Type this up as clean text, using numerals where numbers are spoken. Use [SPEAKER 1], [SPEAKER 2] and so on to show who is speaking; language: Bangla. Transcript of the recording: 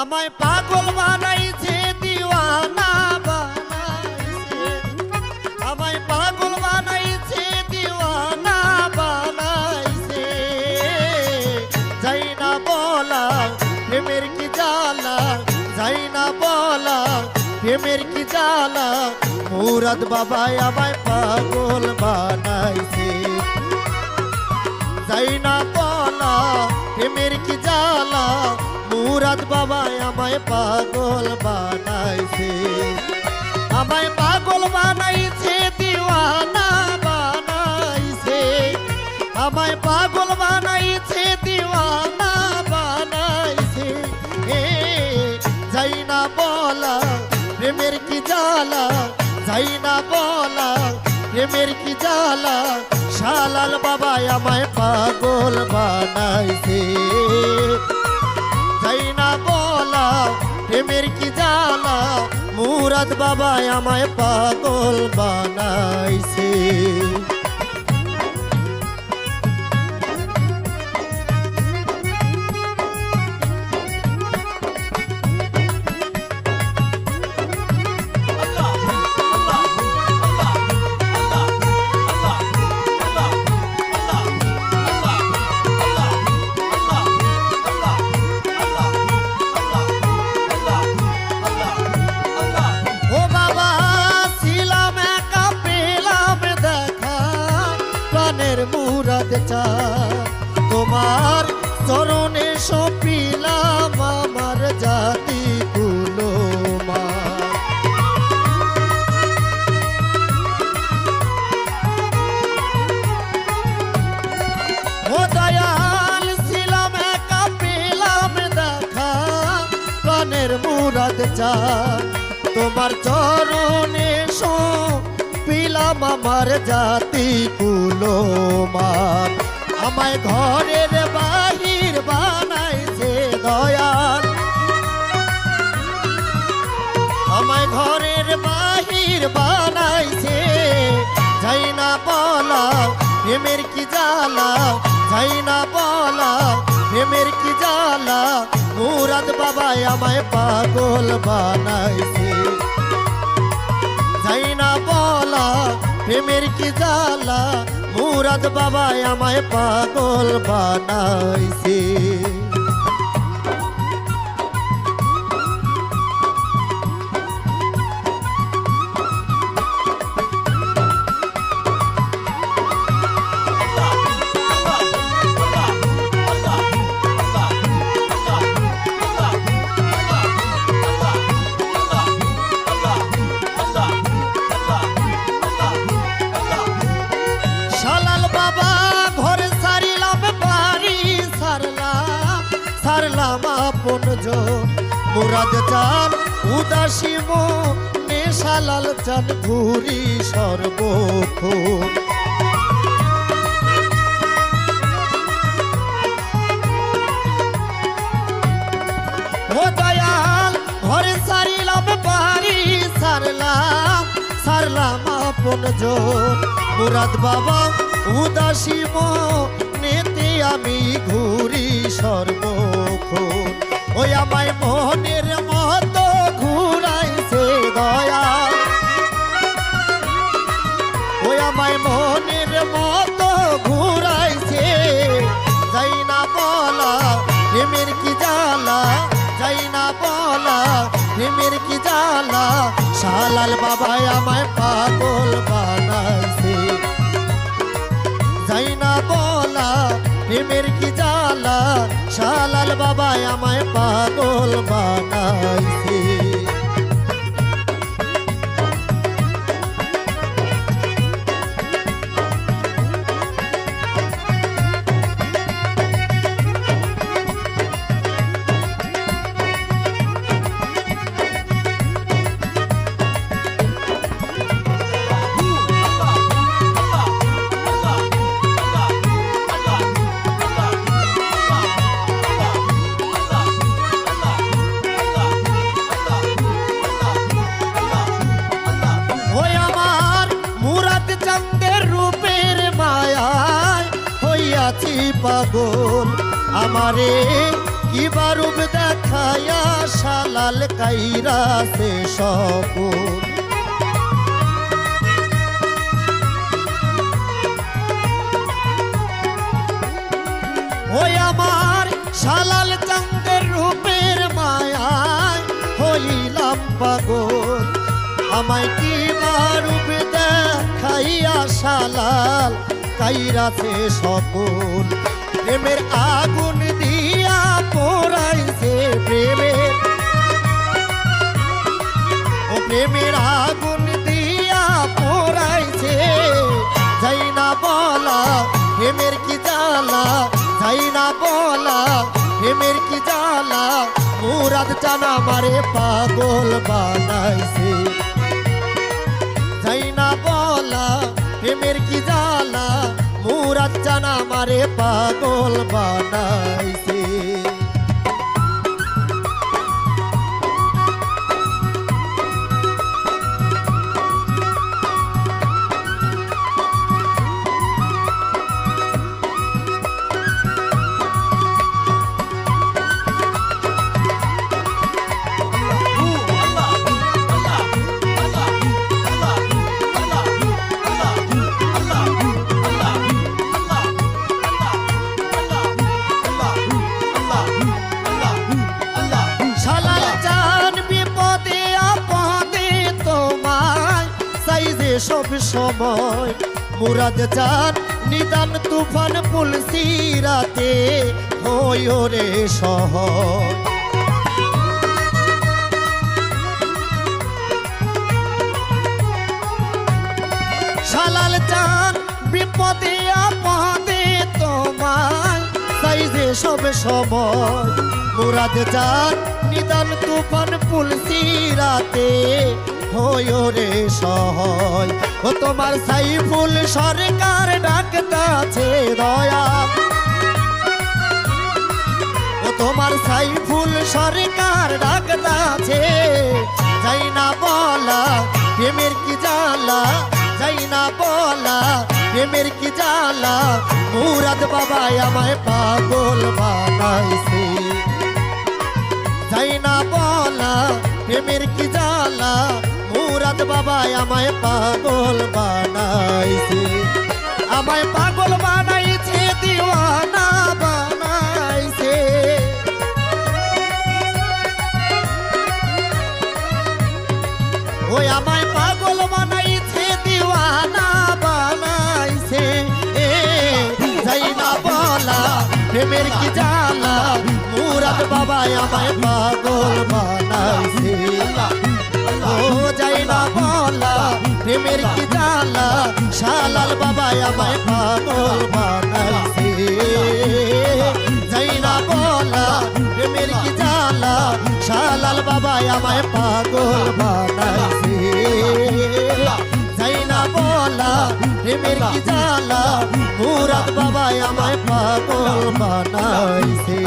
[SPEAKER 1] আমায় পাগল বানাইছে দিওয়ানা বানাইছে, আমায় পাগল বানাইছে দিওয়ানা বানাইছে। যাই না বলা প্রেমের কি জ্বালা, যাই না বলা প্রেমের কি জ্বালা, মুরাদ বাবা আমায় পাগল বানাইছে। যাই না বলা প্রেমের কি জ্বালা, মুরাদ বাবা আমায় পাগল বানাইছে। আমায় পাগল বানাইছে দিওয়ানা বানাইছে, আমায় পাগল বানাইছে দিওয়ানা বানাইছে। যাই না বলা প্রেমের কি জ্বালা, যাই না বলা প্রেমের কি জ্বালা, শালাল বাবা আমায় পাগল বানাইছে। যাই না বলা প্রেমের কি জ্বালা, মুরাদ বাবা আমায় পাগল বানাইছে। মুরাদ চা তোমার চরণে সপিলাম আমার জাতি গুলো মা। ও দয়াল ছিলাম একা পেলাম দেখা, প্রাণের মুরাদ চা তোমার চরণে পিলাম আমার জাতি কুলো মান। আমায় ঘরের বাহির বানাইছে দয়াল, আমায় ঘরের বাহির বানাইছে। যাই না বলা প্রেমের কি জ্বালা, যাই না বলা প্রেমের কি জ্বালা, মুরাদ বাবা আমায় পাগল বানাইছে। যাই না বলা প্রেমের কি জ্বালা, মুরাদ বাবা আমায় পাগল বানাইছে। মুরাদ চান উদাসী মনে শালাল চান ঘুরি সর্বক্ষণ। ও দয়াল ঘরে সারিলাম বাড়ি সারলাম, সারলাম আপন জন। মুরাদ বাবা উদাসী মনেতে আমি ঘুরি সর্বক্ষণ। ওই আমায় মোহনের মতো ঘুরাইছে দয়াল, ওই আমায় মোহনের মতো ঘুরাইছে। যাই না বলা প্রেমের কি জ্বালা, যাই না বলা প্রেমের কি জ্বালা, শালাল বাবা আমায় পাগল বানাইছে। যাই না বলা প্রেমের কি জ্বালা, শালাল বাবা আমায় পাগল বানাইছে। পাগল আমারে কি বারুব দেখায়া শালাল কাইরা সে সকল ওই আমার শালাল চন্দ্রের রূপের মায়ায় হইলাম পাগল আমায় কি বারুব দেখাইয়া শালাল কাইরা সে সকল প্রেমের আগুন দিয়া পোড়াইছে প্রেমের আগুন দিয়া পোড়াইছে যাই না বলা প্রেমের কি জ্বালা যাই না বলা প্রেমের কি জ্বালা মুরাদ জানা মারে পাগল বানাইছে যাই না বলা প্রেমের কি জ্বালা মুরাদ জানা মারে পাগল বানাইছে সব সময় মুরাদ চান নিদান তুফান পুলসি রাতে হয় রে সহয় শালাল চান বিপদে আপদে তোমায় সাইজে সব সময় মুরাদ চান নিদান তুফান পুলসি রাতে হয় রে সহয় ও তোমার সাইফুল সরকার ডাকতাছে দয়া ও তোমার সাইফুল সরকার ডাকতাছে যাই না বলা প্রেমের কি জ্বালা যাই না বলা প্রেমের কি জ্বালা মুরাদ বাবা আমায় পাগল বানাইছে যাই না বলা প্রেমের কি জ্বালা মুরাদ বাবা আমায় পাগল বানাইছে আমায় পাগল বানাইছে দিওয়ানা বানাইছে ওই আমায় পাগল বানাইছে দিওয়ানা বানাইছে যাই না বলা প্রেমের কি জ্বালা মুরাদ বাবা আমায় পাগল বানাইছে ও যাই না বলা প্রেমের কি জ্বালা শালাল বাবা আমায় পাগল বানাইছে যাই না বলা প্রেমের কি জ্বালা শালাল বাবা আমায় পাগল বানাইছে যাই না বলা প্রেমের কি জ্বালা মুরাদ বাবা আমায় পাগল বানাইছে।